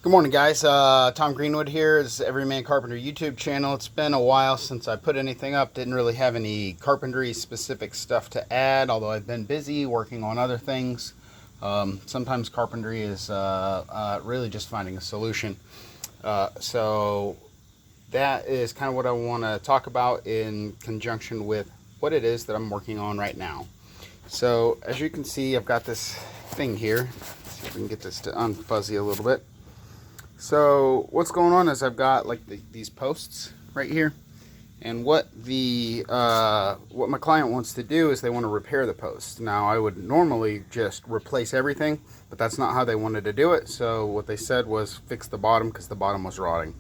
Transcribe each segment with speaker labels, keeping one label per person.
Speaker 1: Good morning, guys. Tom Greenwood here. This is Everyman Carpenter YouTube channel. It's been a while since I put anything up. Didn't really have any carpentry specific stuff to add, although I've been busy working on other things. Sometimes carpentry is really just finding a solution. So that is kind of what I want to talk about in conjunction with what it is that I'm working on right now. So as you can see, I've got this thing here. Let's see if we can get this to unfuzzy a little bit. So what's going on is I've got like these posts right here, and what my client wants to do is they want to repair the posts. Now I would normally just replace everything, but that's not how they wanted to do it. So what they said was fix the bottom because the bottom was rotting.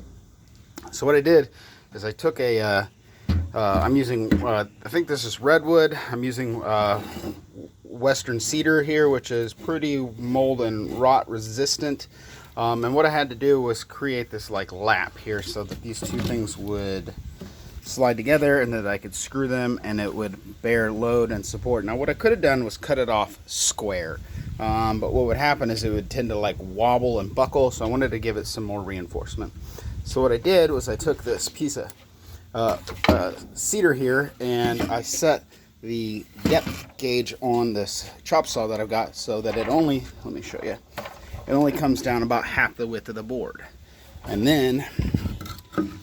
Speaker 1: So what I did is I took I'm using I think this is redwood. I'm using western cedar here, which is pretty mold and rot resistant. And what I had to do was create this like lap here so that these two things would slide together and that I could screw them and it would bear load and support. Now what I could have done was cut it off square, but what would happen is it would tend to like wobble and buckle, so I wanted to give it some more reinforcement. So what I did was I took this piece of cedar here and I set the depth gauge on this chop saw that I've got so that it only, let me show you, it only comes down about half the width of the board. And then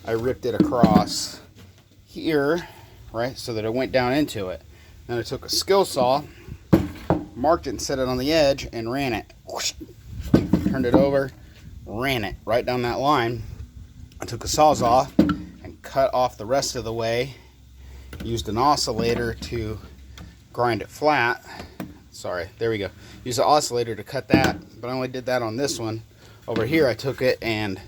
Speaker 1: I ripped it across here, right, so that it went down into it. Then I took a skill saw, marked it and set it on the edge and ran it. Whoosh, turned it over, ran it right down that line. I took a Sawzall and cut off the rest of the way. Used an oscillator to grind it flat. Sorry, there we go. Use an oscillator to cut that, but I only did that on this one. Over here I took it and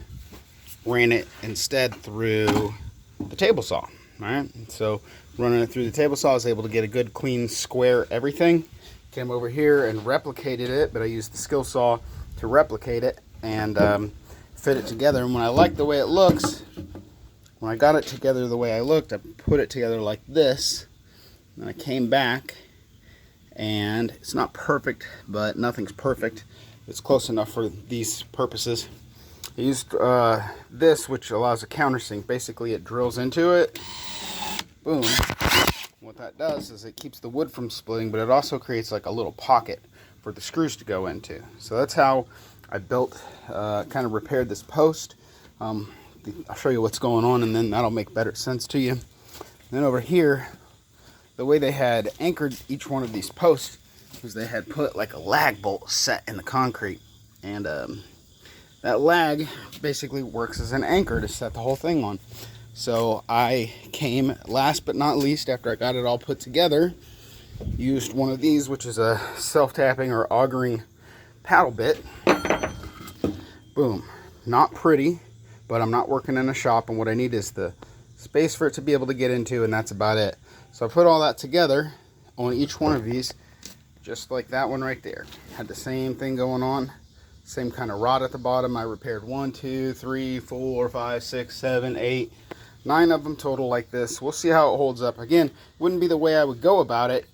Speaker 1: ran it instead through the table saw. Alright, so running it through the table saw, I was able to get a good clean square everything. Came over here and replicated it, but I used the skill saw to replicate it and fit it together. And when I liked the way it looks, when I got it together the way I looked, I put it together like this. And I came back, and it's not perfect, but nothing's perfect. It's close enough for these purposes. I used this, which allows a countersink. Basically, it drills into it. Boom. What that does is it keeps the wood from splitting, but it also creates like a little pocket for the screws to go into. So that's how I built, kind of repaired this post. I'll show you what's going on, and then that'll make better sense to you. And then over here, the way they had anchored each one of these posts was they had put like a lag bolt set in the concrete, and that lag basically works as an anchor to set the whole thing on. So I came last but not least, after I got it all put together, used one of these, which is a self-tapping or augering paddle bit. Boom. Not pretty, but I'm not working in a shop, and what I need is the space for it to be able to get into, and that's about it. So I put all that together on each one of these, just like that one right there. Had the same thing going on, same kind of rod at the bottom. I repaired 1, 2, 3, 4, 5, 6, 7, 8, 9 of them total like this. We'll see how it holds up. Again, wouldn't be the way I would go about it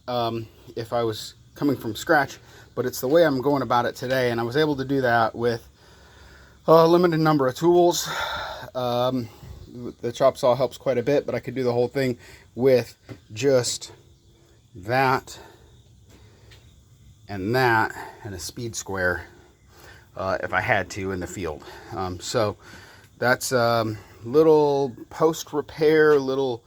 Speaker 1: if I was coming from scratch, but it's the way I'm going about it today, and I was able to do that with a limited number of tools. The chop saw helps quite a bit, but I could do the whole thing with just that and a speed square if I had to in the field. So that's little post repair, little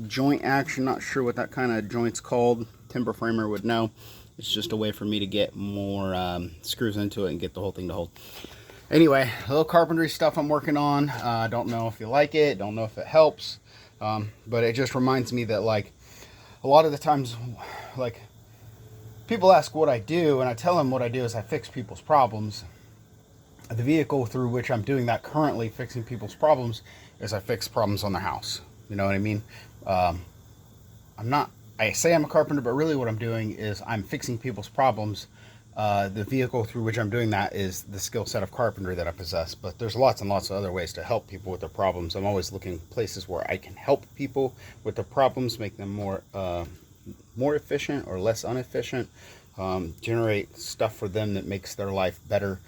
Speaker 1: joint action. Not sure what that kind of joint's called. Timber framer would know. It's just a way for me to get more screws into it and get the whole thing to hold. Anyway, a little carpentry stuff I'm working on. I don't know if you like it, don't know if it helps, but it just reminds me that like a lot of the times, like people ask what I do, and I tell them what I do is I fix people's problems. The vehicle through which I'm doing that currently, fixing people's problems, is I fix problems on their house. You know what I mean? I say I'm a carpenter, but really what I'm doing is I'm fixing people's problems. The vehicle through which I'm doing that is the skill set of carpentry that I possess, but there's lots and lots of other ways to help people with their problems. I'm always looking places where I can help people with their problems, make them more efficient or less inefficient, generate stuff for them that makes their life better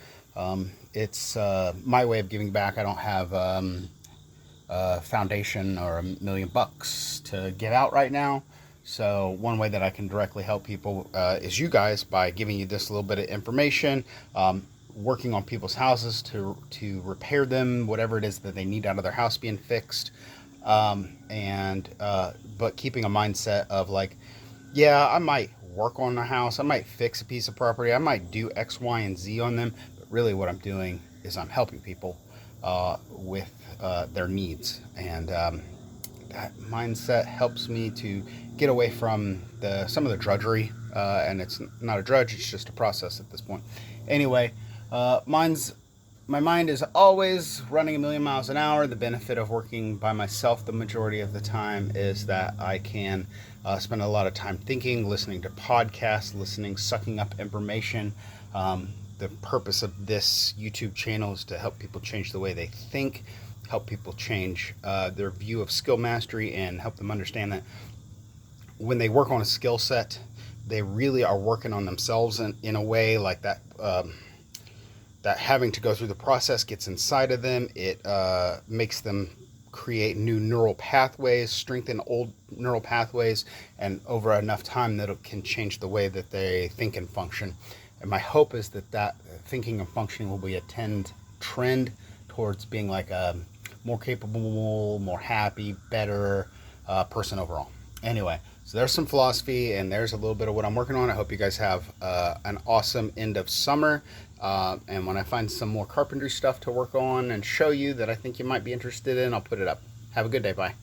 Speaker 1: It's my way of giving back. I don't have a foundation or $1,000,000 to give out right now. So one way that I can directly help people is you guys, by giving you this little bit of information, working on people's houses to repair them, whatever it is that they need out of their house being fixed, but keeping a mindset of like, yeah, I might work on a house, I might fix a piece of property, I might do X, Y, and Z on them, but really what I'm doing is I'm helping people with their needs, and that mindset helps me to get away from some of the drudgery, and it's not a drudge, it's just a process at this point. Anyway, my mind is always running 1,000,000 miles an hour. The benefit of working by myself the majority of the time is that I can spend a lot of time thinking, listening to podcasts, sucking up information. The purpose of this YouTube channel is to help people change the way they think, help people change their view of skill mastery, and help them understand that when they work on a skill set, they really are working on themselves in a way like that. That having to go through the process gets inside of them. It makes them create new neural pathways, strengthen old neural pathways, and over enough time that it can change the way that they think and function. And my hope is that thinking and functioning will be a trend towards being like a more capable, more happy, better person overall. Anyway, so there's some philosophy, and there's a little bit of what I'm working on. I hope you guys have an awesome end of summer. And when I find some more carpentry stuff to work on and show you that I think you might be interested in, I'll put it up. Have a good day. Bye.